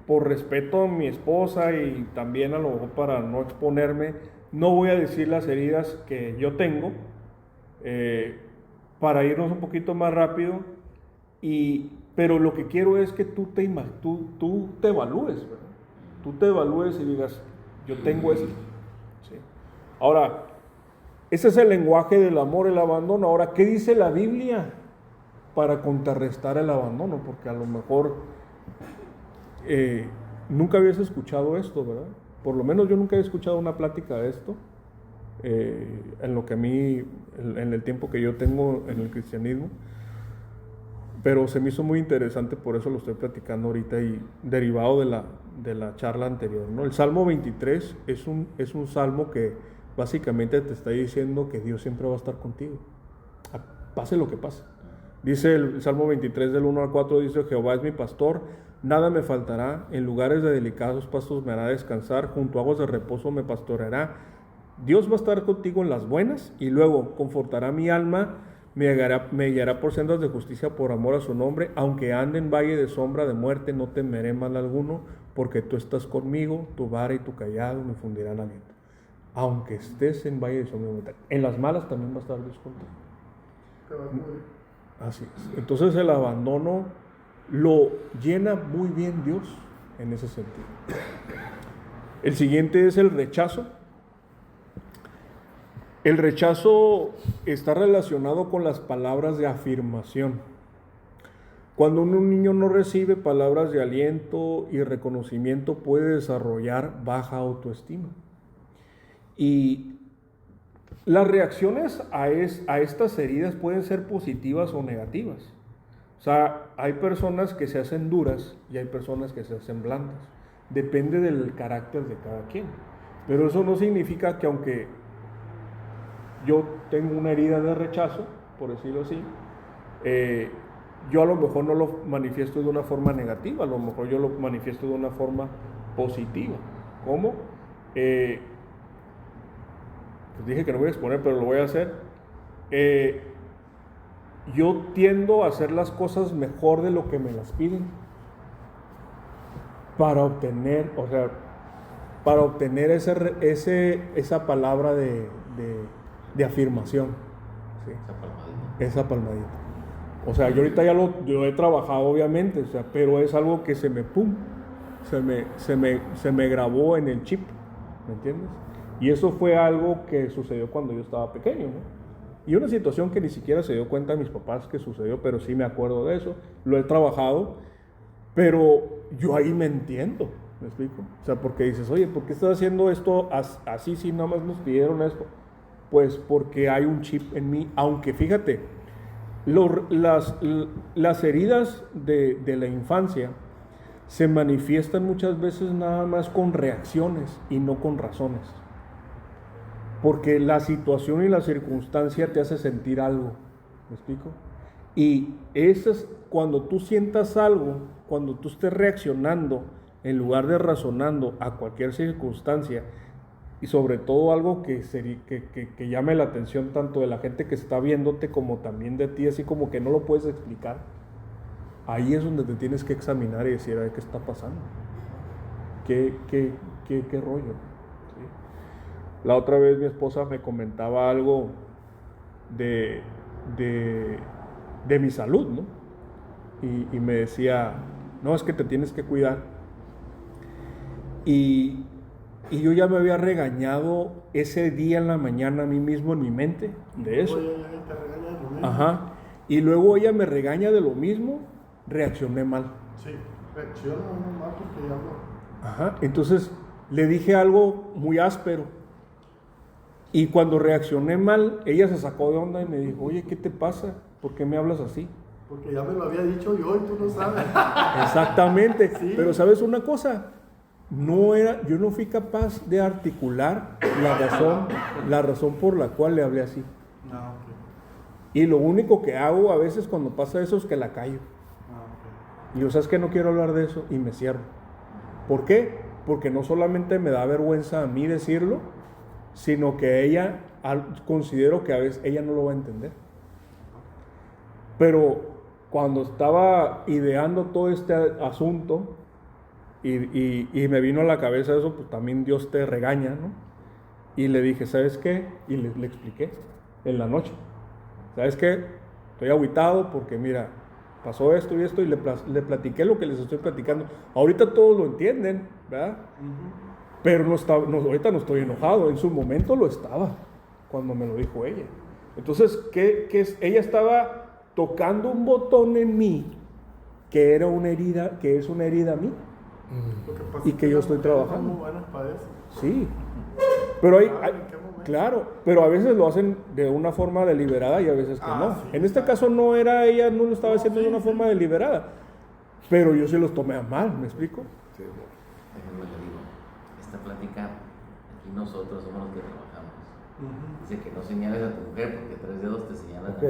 Por respeto a mi esposa y también a lo mejor para no exponerme, no voy a decir las heridas que yo tengo, para irnos un poquito más rápido, pero lo que quiero es que tú te evalúes, ¿verdad? Tú te evalúes y digas, yo tengo esto. ¿Sí? Ahora, ese es el lenguaje del amor, el abandono. Ahora, ¿qué dice la Biblia para contrarrestar el abandono? Porque a lo mejor nunca habías escuchado esto, ¿verdad? Por lo menos yo nunca he escuchado una plática de esto, en lo que a mí, en el tiempo que yo tengo en el cristianismo. Pero se me hizo muy interesante, por eso lo estoy platicando ahorita y derivado de la charla anterior, ¿no? El Salmo 23 es un salmo que básicamente te está diciendo que Dios siempre va a estar contigo, pase lo que pase. Dice el Salmo 23 del 1 al 4, dice: Jehová es mi pastor, nada me faltará, en lugares de delicados pastos me hará descansar, junto a aguas de reposo me pastoreará. Dios va a estar contigo en las buenas y luego confortará mi alma, me guiará por sendas de justicia por amor a su nombre, aunque ande en valle de sombra de muerte, no temeré mal alguno, porque tú estás conmigo, tu vara y tu callado me fundirán aliento. Aunque estés en valle de sombra de muerte, en las malas también va a estar Dios contigo. Así es. Entonces el abandono lo llena muy bien Dios en ese sentido. El siguiente es el rechazo. El rechazo está relacionado con las palabras de afirmación. Cuando un niño no recibe palabras de aliento y reconocimiento, puede desarrollar baja autoestima. Y las reacciones a estas heridas pueden ser positivas o negativas. O sea, hay personas que se hacen duras y hay personas que se hacen blandas. Depende del carácter de cada quien. Pero eso no significa que aunque yo tengo una herida de rechazo, por decirlo así, yo a lo mejor no lo manifiesto de una forma negativa, a lo mejor yo lo manifiesto de una forma positiva. ¿Cómo? Pues dije que no voy a exponer, pero lo voy a hacer. Yo tiendo a hacer las cosas mejor de lo que me las piden para obtener, esa palabra de afirmación, ¿sí? Esa palmadita. O sea, yo ahorita yo he trabajado obviamente, o sea, pero es algo que se me grabó en el chip, ¿me entiendes? Y eso fue algo que sucedió cuando yo estaba pequeño, ¿no? Y una situación que ni siquiera se dio cuenta mis papás que sucedió, pero sí me acuerdo de eso, lo he trabajado, pero yo ahí me entiendo, ¿me explico? O sea, porque dices, oye, ¿por qué estás haciendo esto así si nada más nos pidieron esto? Pues porque hay un chip en mí, aunque fíjate, las heridas de la infancia se manifiestan muchas veces nada más con reacciones y no con razones. Porque la situación y la circunstancia te hace sentir algo, ¿me explico? Y eso es cuando tú sientas algo, cuando tú estés reaccionando en lugar de razonando a cualquier circunstancia, y sobre todo algo que llame la atención tanto de la gente que está viéndote como también de ti, así como que no lo puedes explicar, ahí es donde te tienes que examinar y decir, a ver, ¿qué está pasando? ¿Qué rollo? ¿Sí? La otra vez mi esposa me comentaba algo de mi salud, ¿no? Y me decía, no, es que te tienes que cuidar. Y yo ya me había regañado ese día en la mañana a mí mismo en mi mente de eso. Ajá. Y luego ella me regaña de lo mismo, reaccioné mal. Sí, reacciona uno mal porque ya no. Ajá. Entonces le dije algo muy áspero. Y cuando reaccioné mal, ella se sacó de onda y me dijo, oye, ¿qué te pasa? ¿Por qué me hablas así? Porque ya me lo había dicho yo y tú no sabes. Exactamente. Sí. Pero ¿sabes una cosa? Yo no fui capaz de articular la razón por la cual le hablé así. No, okay. Y lo único que hago a veces cuando pasa eso es que la callo. Okay. Y yo, ¿sabes qué? No quiero hablar de eso y me cierro. ¿Por qué? Porque no solamente me da vergüenza a mí decirlo, sino que ella, considero que a veces ella no lo va a entender. Pero cuando estaba ideando todo este asunto, y me vino a la cabeza eso, pues también Dios te regaña, ¿no? Y le dije, ¿sabes qué? Y le expliqué en la noche. ¿Sabes qué? Estoy agüitado porque mira, pasó esto y esto, y le platiqué lo que les estoy platicando. Ahorita todos lo entienden, ¿verdad? Uh-huh. Pero ahorita no estoy enojado. En su momento lo estaba, cuando me lo dijo ella. Entonces, ella estaba tocando un botón en mí que era una herida, que es una herida a mí. Y que yo estoy trabajando. Muy buenas para eso. Sí, pero claro, pero a veces lo hacen de una forma deliberada y a veces que no. Sí, en este caso ella no lo estaba haciendo de una forma deliberada, pero yo sí los tomé a mal, ¿me explico? Sí. Déjenme le digo, esta plática, aquí nosotros somos los que trabajamos. Uh-huh. Dice que no señales a tu mujer porque 3 dedos te señalan. Por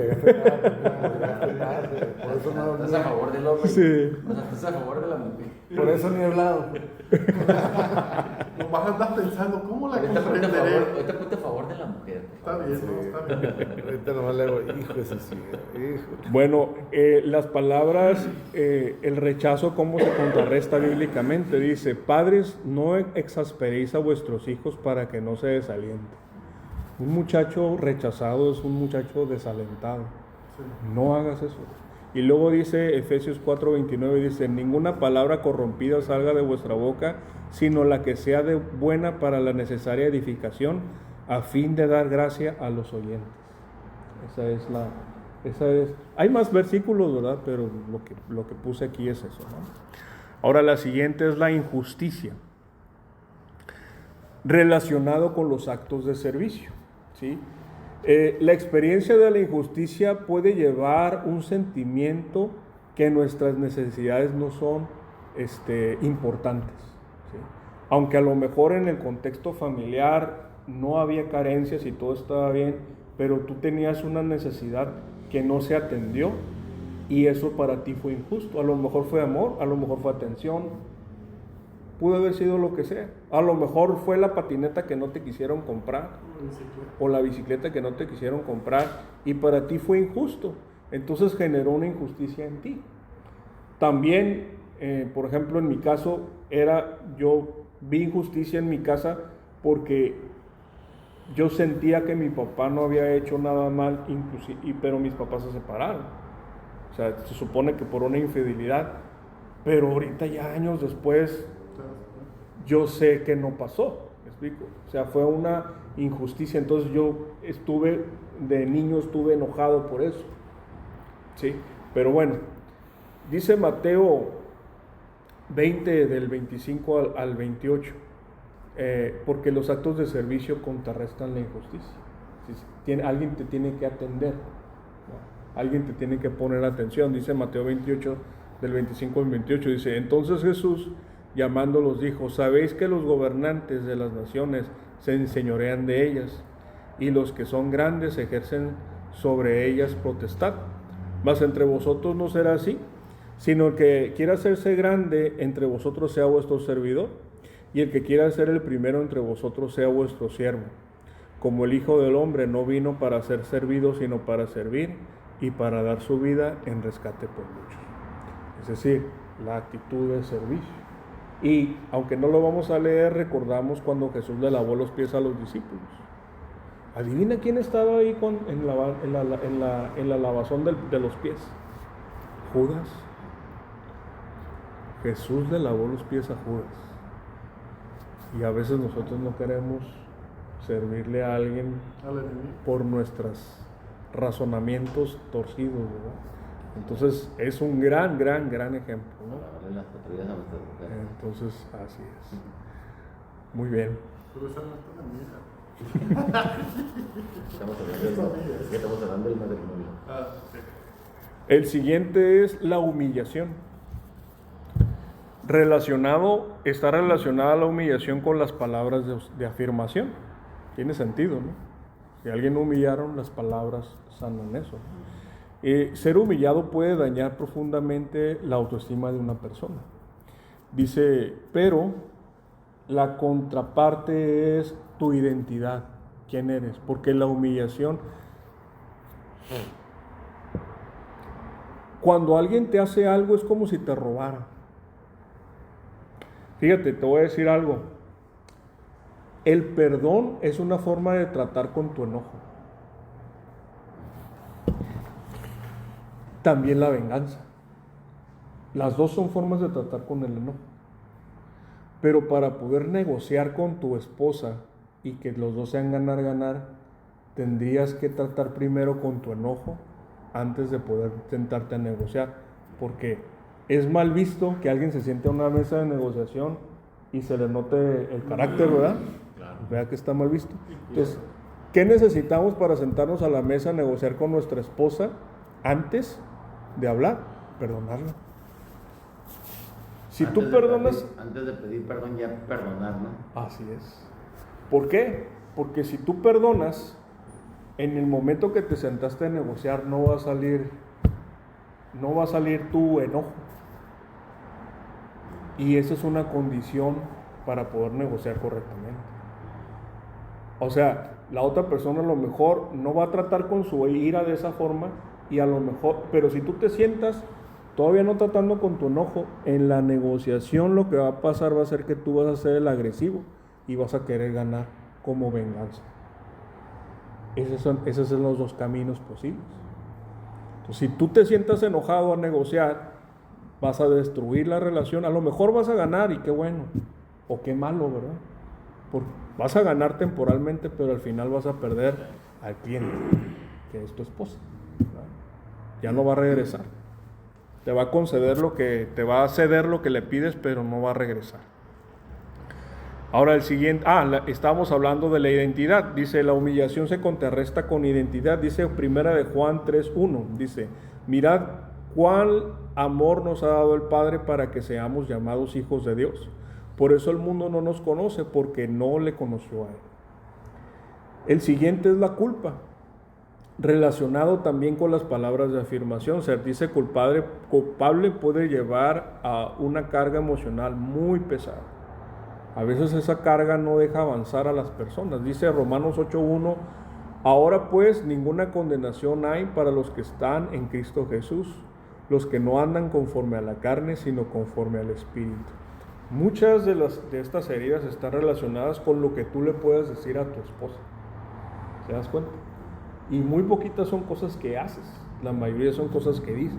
eso no ¿Estás a favor del hombre? Sí. O sea, ¿estás a favor de la mujer? Por eso ni he hablado. vas a andar pensando, ¿cómo la Ahorita ponte comprenderé? a favor de la mujer. Está bien, ¿no? Está bien. Ahorita nomás le hago, hijo de su hijo. Bueno, las palabras, el rechazo, ¿cómo se contrarresta bíblicamente? Dice, padres, no exasperéis a vuestros hijos para que no se desalienten. Un muchacho rechazado es un muchacho desalentado. No hagas eso. Y luego dice Efesios 4:29, dice, ninguna palabra corrompida salga de vuestra boca, sino la que sea de buena para la necesaria edificación, a fin de dar gracia a los oyentes. Esa es. Hay más versículos, ¿verdad? Pero lo que puse aquí es eso, ¿no? Ahora la siguiente es la injusticia, relacionado con los actos de servicio, ¿sí? La experiencia de la injusticia puede llevar un sentimiento que nuestras necesidades no son importantes, ¿sí? Aunque a lo mejor en el contexto familiar no había carencias y todo estaba bien, pero tú tenías una necesidad que no se atendió y eso para ti fue injusto. A lo mejor fue amor, a lo mejor fue atención, pudo haber sido lo que sea. A lo mejor fue la patineta que no te quisieron comprar o la bicicleta que no te quisieron comprar y para ti fue injusto. Entonces generó una injusticia en ti. También, por ejemplo, en mi caso, yo vi injusticia en mi casa porque yo sentía que mi papá no había hecho nada mal, pero mis papás se separaron. O sea, se supone que por una infidelidad, pero ahorita ya años después, yo sé que no pasó, ¿me explico? O sea, fue una injusticia, entonces de niño estuve enojado por eso, ¿sí? Pero bueno, dice Mateo 20 del 25 al 28, porque los actos de servicio contrarrestan la injusticia. Alguien te tiene que atender, ¿no? Alguien te tiene que poner atención. Dice Mateo 28 del 25 al 28, dice, entonces Jesús llamándolos dijo, sabéis que los gobernantes de las naciones se enseñorean de ellas y los que son grandes ejercen sobre ellas potestad, mas entre vosotros no será así, sino el que quiera hacerse grande entre vosotros sea vuestro servidor, y el que quiera ser el primero entre vosotros sea vuestro siervo, como el Hijo del Hombre no vino para ser servido, sino para servir y para dar su vida en rescate por muchos. Es decir, la actitud de servicio. Y aunque no lo vamos a leer, recordamos cuando Jesús le lavó los pies a los discípulos. Adivina quién estaba ahí en la lavazón de los pies. Judas. Jesús le lavó los pies a Judas. Y a veces nosotros no queremos servirle a alguien por nuestros razonamientos torcidos, ¿verdad? Entonces es un gran ejemplo, ¿no? Las patrullas a nuestras mujeres. Entonces así es. Muy bien. Pero esa no es tan amiga. Estamos hablando del matrimonio. El siguiente es la humillación. Está relacionada la humillación con las palabras de afirmación. Tiene sentido, ¿no? Si a alguien humillaron, las palabras sanan eso. Ser humillado puede dañar profundamente la autoestima de una persona. Dice, pero la contraparte es tu identidad, quién eres, porque la humillación, cuando alguien te hace algo es como si te robara. Fíjate, te voy a decir algo. El perdón es una forma de tratar con tu enojo. También la venganza. Las dos son formas de tratar con el enojo. Pero para poder negociar con tu esposa y que los dos sean ganar, tendrías que tratar primero con tu enojo antes de poder sentarte a negociar. Porque es mal visto que alguien se siente a una mesa de negociación y se le note el carácter, ¿verdad? Claro. ¿Verdad que está mal visto? Entonces, ¿qué necesitamos para sentarnos a la mesa a negociar con nuestra esposa antes de hablar? Perdonarla. Si tú perdonas... Antes de pedir perdón, ya perdonar, ¿no? Así es. ¿Por qué? Porque si tú perdonas, en el momento que te sentaste a negociar no va a salir tu enojo. Y esa es una condición para poder negociar correctamente. O sea, la otra persona a lo mejor no va a tratar con su ira de esa forma y a lo mejor, pero si tú te sientas todavía no tratando con tu enojo, en la negociación lo que va a pasar va a ser que tú vas a ser el agresivo y vas a querer ganar como venganza. Esos son los dos caminos posibles. Entonces, si tú te sientas enojado a negociar, vas a destruir la relación. A lo mejor vas a ganar y qué bueno, o qué malo, ¿verdad? Vas a ganar temporalmente, pero al final vas a perder al cliente, que es tu esposa, ¿verdad? Ya no va a regresar. Te va a conceder te va a ceder lo que le pides, pero no va a regresar. Ahora el siguiente, estábamos hablando de la identidad. Dice, la humillación se contrarresta con identidad. Dice primera de Juan 3:1, dice, mirad cuál amor nos ha dado el Padre para que seamos llamados hijos de Dios. Por eso el mundo no nos conoce, porque no le conoció a Él. El siguiente es la culpa, relacionado también con las palabras de afirmación. Se dice culpable puede llevar a una carga emocional muy pesada. A veces esa carga no deja avanzar a las personas. Dice Romanos 8:1, ahora pues ninguna condenación hay para los que están en Cristo Jesús, los que no andan conforme a la carne, sino conforme al Espíritu. Muchas de estas heridas están relacionadas con lo que tú le puedes decir a tu esposa. ¿Te das cuenta? Y muy poquitas son cosas que haces, la mayoría son cosas que dices.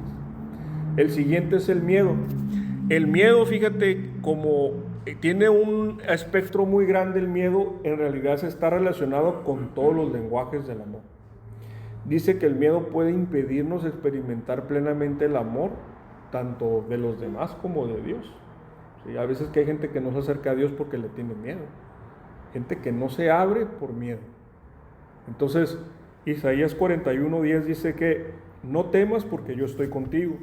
El siguiente es el miedo. El miedo, fíjate, como tiene un espectro muy grande el miedo, en realidad se está relacionado con todos los lenguajes del amor. Dice que el miedo puede impedirnos experimentar plenamente el amor, tanto de los demás como de Dios. ¿Sí? A veces que hay gente que no se acerca a Dios porque le tiene miedo. Gente que no se abre por miedo. Entonces, Isaías 41:10 dice que no temas porque yo estoy contigo.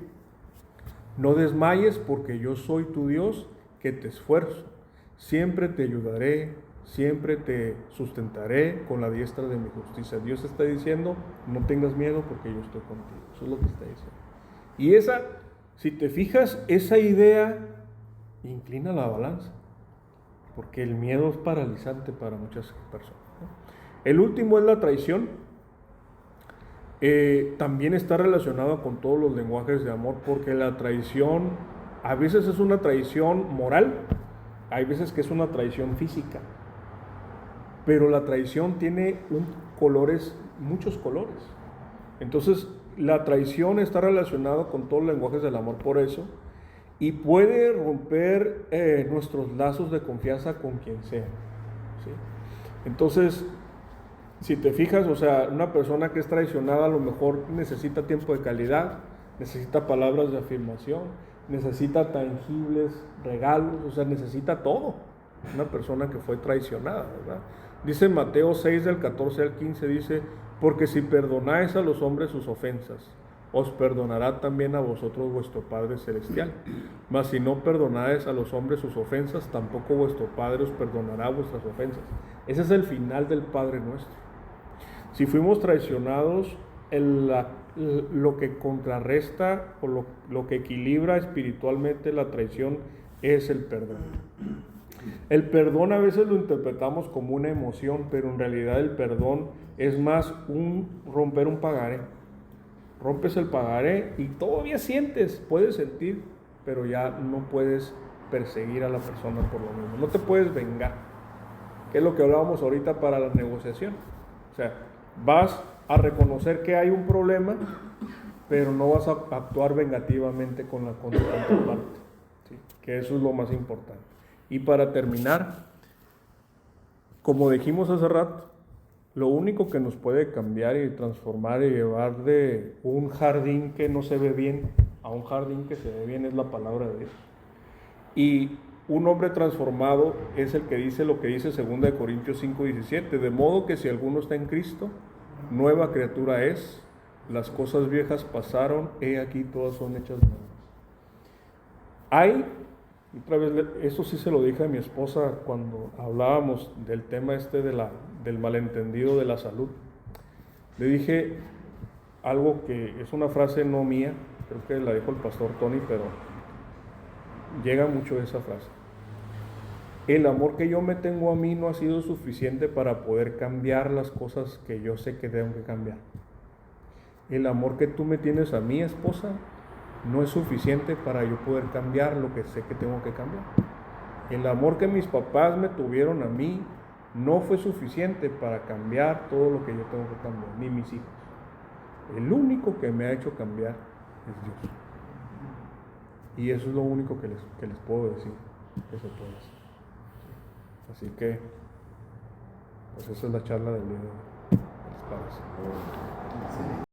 No desmayes porque yo soy tu Dios que te esfuerzo. Siempre te ayudaré, siempre te sustentaré con la diestra de mi justicia. Dios está diciendo, no tengas miedo porque yo estoy contigo. Eso es lo que está diciendo. Y si te fijas, esa idea inclina la balanza, porque el miedo es paralizante para muchas personas, ¿no? El último es la traición. También está relacionado con todos los lenguajes de amor, porque la traición a veces es una traición moral, hay veces que es una traición física, pero la traición tiene muchos colores. Entonces la traición está relacionada con todos los lenguajes del amor por eso, y puede romper nuestros lazos de confianza con quien sea, ¿sí? Entonces, si te fijas, o sea, una persona que es traicionada a lo mejor necesita tiempo de calidad, necesita palabras de afirmación, necesita tangibles regalos, o sea, necesita todo. Una persona que fue traicionada, ¿verdad? Dice Mateo 6 del 14 al 15, dice, porque si perdonáis a los hombres sus ofensas, os perdonará también a vosotros vuestro Padre Celestial. Mas si no perdonáis a los hombres sus ofensas, tampoco vuestro Padre os perdonará vuestras ofensas. Ese es el final del Padre Nuestro. Si fuimos traicionados, lo que contrarresta o lo que equilibra espiritualmente la traición es el perdón. El perdón a veces lo interpretamos como una emoción, pero en realidad el perdón es más romper un pagaré. Rompes el pagaré y todavía puedes sentir, pero ya no puedes perseguir a la persona por lo mismo. No te puedes vengar, que es lo que hablábamos ahorita para la negociación. O sea, vas a reconocer que hay un problema, pero no vas a actuar vengativamente con la contraparte, ¿sí? Que eso es lo más importante. Y para terminar, como dijimos hace rato, lo único que nos puede cambiar y transformar y llevar de un jardín que no se ve bien a un jardín que se ve bien es la palabra de Dios. Y un hombre transformado es el que dice lo que dice 2 Corintios 5:17, de modo que si alguno está en Cristo, nueva criatura es, las cosas viejas pasaron, he aquí todas son hechas nuevas. Otra vez, eso sí se lo dije a mi esposa cuando hablábamos del tema del malentendido de la salud. Le dije algo que es una frase no mía, creo que la dijo el pastor Tony, pero llega mucho esa frase. El amor que yo me tengo a mí no ha sido suficiente para poder cambiar las cosas que yo sé que tengo que cambiar. El amor que tú me tienes a mí, esposa, no es suficiente para yo poder cambiar lo que sé que tengo que cambiar. El amor que mis papás me tuvieron a mí no fue suficiente para cambiar todo lo que yo tengo que cambiar, ni mis hijos. El único que me ha hecho cambiar es Dios. Y eso es lo único que les puedo decir que se puede hacer. Así que, pues esa es la charla del día de hoy. ¿Qué les parece?